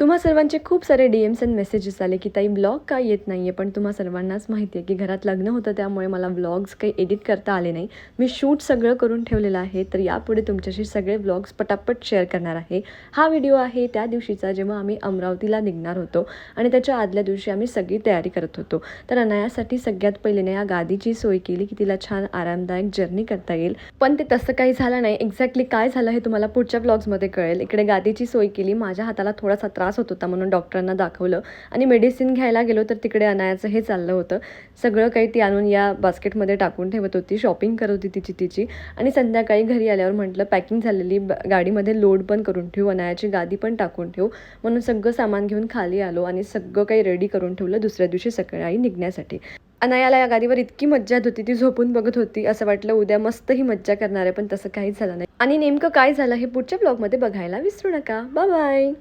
तुम्हा सर्वांचे खूप सारे DMs आणि मेसेजेस आले की ताई ब्लॉग का येत नाही आहे. पण तुम्हा सर्वांनाच माहिती आहे की घरात लग्न होतं, त्यामुळे मला व्लॉग्स काही एडिट करता आले नाही. मी शूट सगळं करून ठेवलेलं आहे, तर यापुढे तुमच्याशी सगळे व्लॉग्स पटापट शेअर करणार आहे. हा व्हिडिओ आहे त्या दिवशीचा जेव्हा आम्ही अमरावतीला निघणार होतो आणि त्याच्या आदल्या दिवशी आम्ही सगळी तयारी करत होतो. तर अनायासाठी सगळ्यात पहिले ना या गादीची सोय केली की तिला छान आरामदायक जर्नी करता येईल. पण ते तसं काही झालं नाही. एक्झॅक्टली काय झालं हे तुम्हाला पुढच्या व्लॉग्समध्ये कळेल. इकडे गादीची सोय केली. माझ्या हाताला थोडासा त्रास होत होता म्हणून डॉक्टरांना दाखवलं आणि मेडिसिन घ्यायला गेलो, तर तिकडे अनायाचं हे चाललं होतं. सगळं काही ती आणून या बास्केटमध्ये टाकून ठेवत होती, शॉपिंग करत होती तिची. आणि संध्याकाळी घरी आल्यावर म्हटलं पॅकिंग झालेली गाडीमध्ये लोड पण करून ठेवू, अनायाची गादी पण टाकून ठेवू. म्हणून सगळं सामान घेऊन खाली आलो आणि सगळं काही रेडी करून ठेवलं दुसऱ्या दिवशी सकाळी निघण्यासाठी. अनायाला या गादीवर इतकी मज्जा येत होती, ती झोपून बघत होती. असं वाटलं उद्या मस्त ही मज्जा करणार आहे, पण तसं काहीच झालं नाही. आणि नेमकं काय झालं हे पुढच्या ब्लॉगमध्ये बघायला विसरू नका. Bye bye.